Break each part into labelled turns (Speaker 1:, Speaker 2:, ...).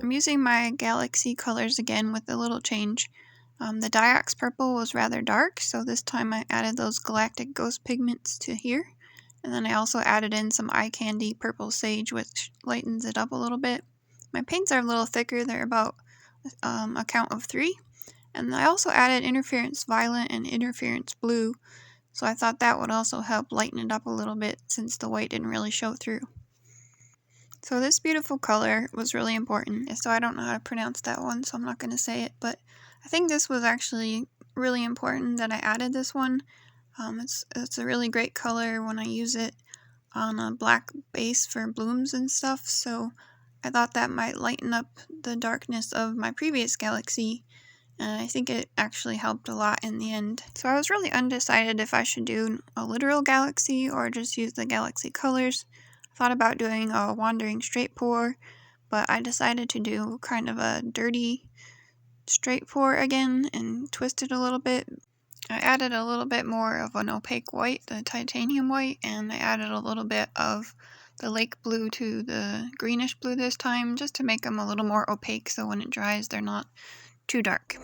Speaker 1: I'm using my Galaxy colors again with a little change. The Diox purple was rather dark, so this time I added those Galactic ghost pigments to here. And then I also added in some eye candy purple sage, which lightens it up a little bit. My paints are a little thicker, they're about a count of 3. And I also added interference violet and interference blue, so I thought that would also help lighten it up a little bit since the white didn't really show through. So this beautiful color was really important, so I don't know how to pronounce that one, so I'm not going to say it, but I think this was actually really important that I added this one. It's a really great color when I use it on a black base for blooms and stuff, so I thought that might lighten up the darkness of my previous Galaxy, and I think it actually helped a lot in the end. So I was really undecided if I should do a literal Galaxy or just use the Galaxy colors. Thought about doing a wandering straight pour, but I decided to do kind of a dirty straight pour again and twist it a little bit. I added a little bit more of an opaque white, the titanium white, and I added a little bit of the lake blue to the greenish blue this time, just to make them a little more opaque so when it dries they're not too dark.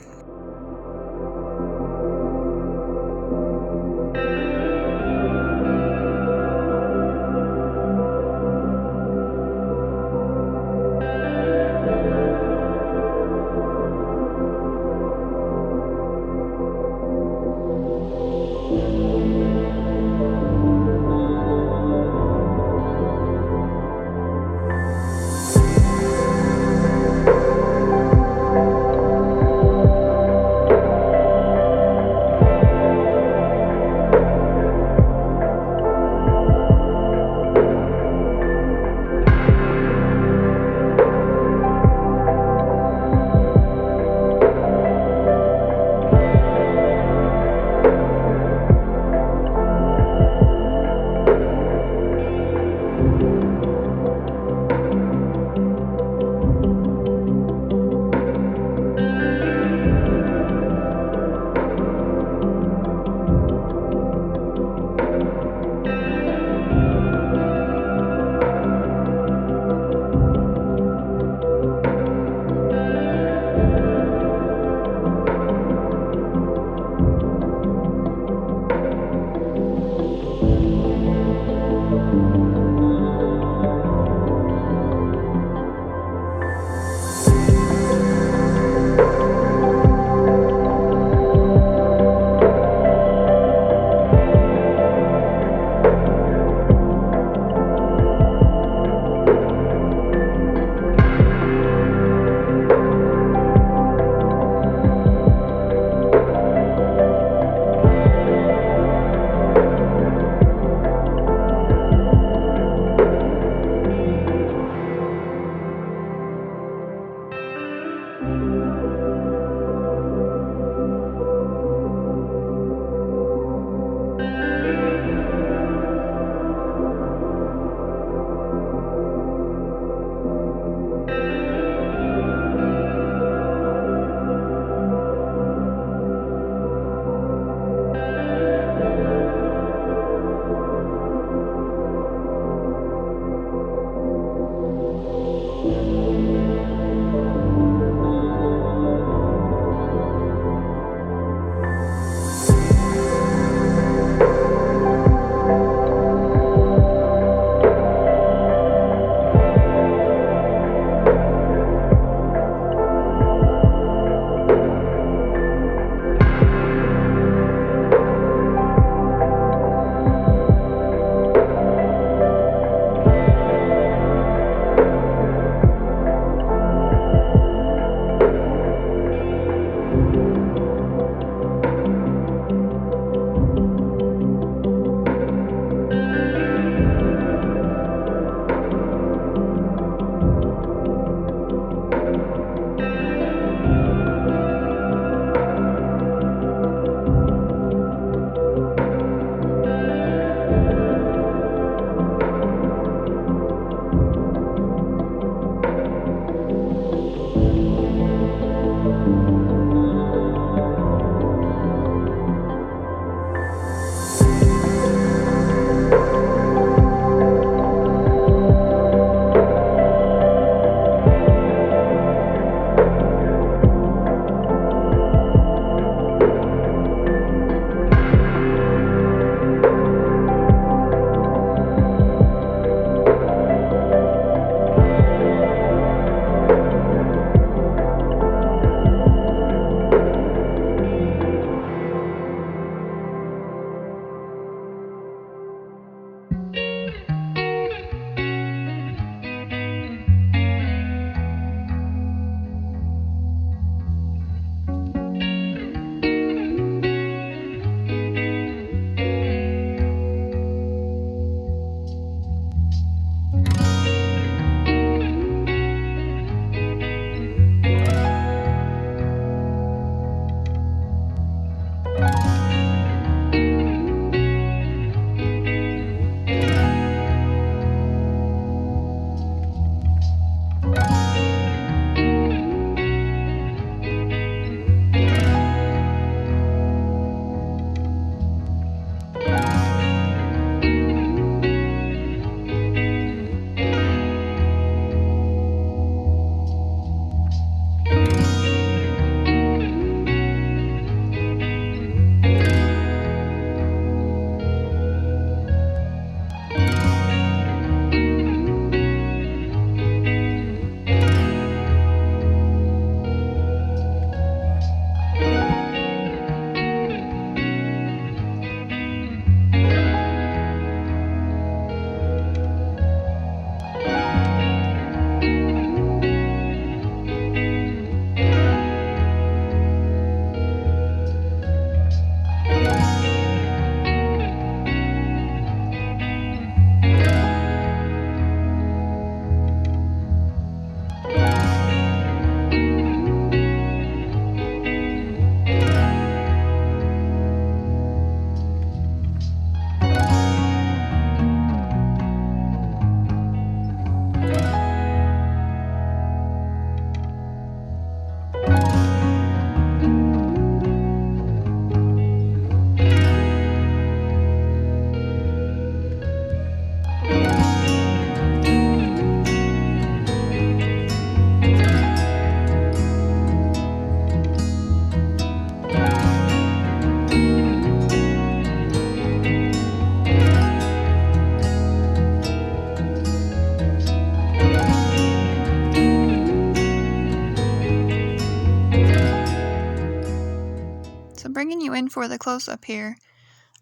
Speaker 1: for the close-up here,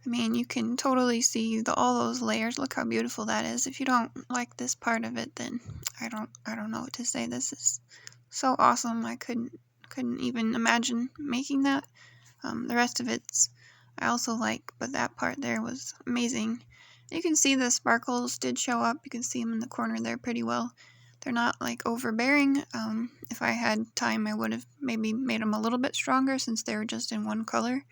Speaker 1: I mean, you can totally see all those layers. Look how beautiful that is. If you don't like this part of it, then I don't know what to say. This is so awesome. I couldn't even imagine making that. The rest of it's I also like, but that part there was amazing. You can see the sparkles did show up. You can see them in the corner there pretty well. They're not like overbearing. If I had time, I would have maybe made them a little bit stronger since they were just in one color.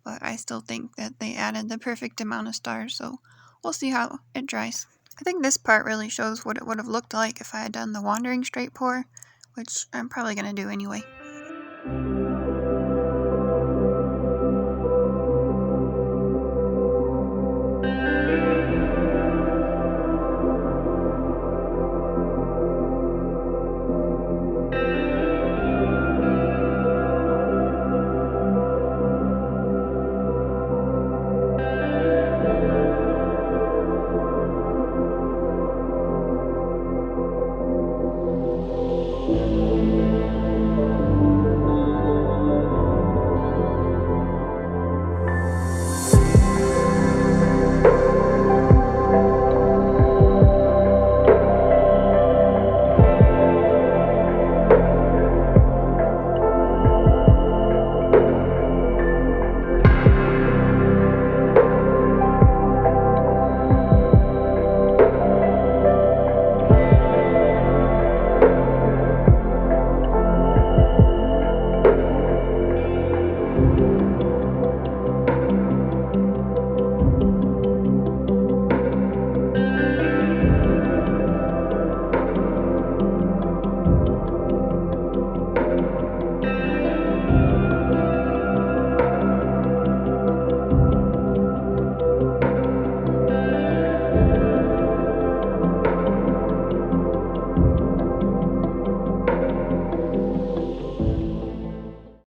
Speaker 1: But I still think that they added the perfect amount of stars, so we'll see how it dries. I think this part really shows what it would have looked like if I had done the wandering straight pour, which I'm probably going to do anyway.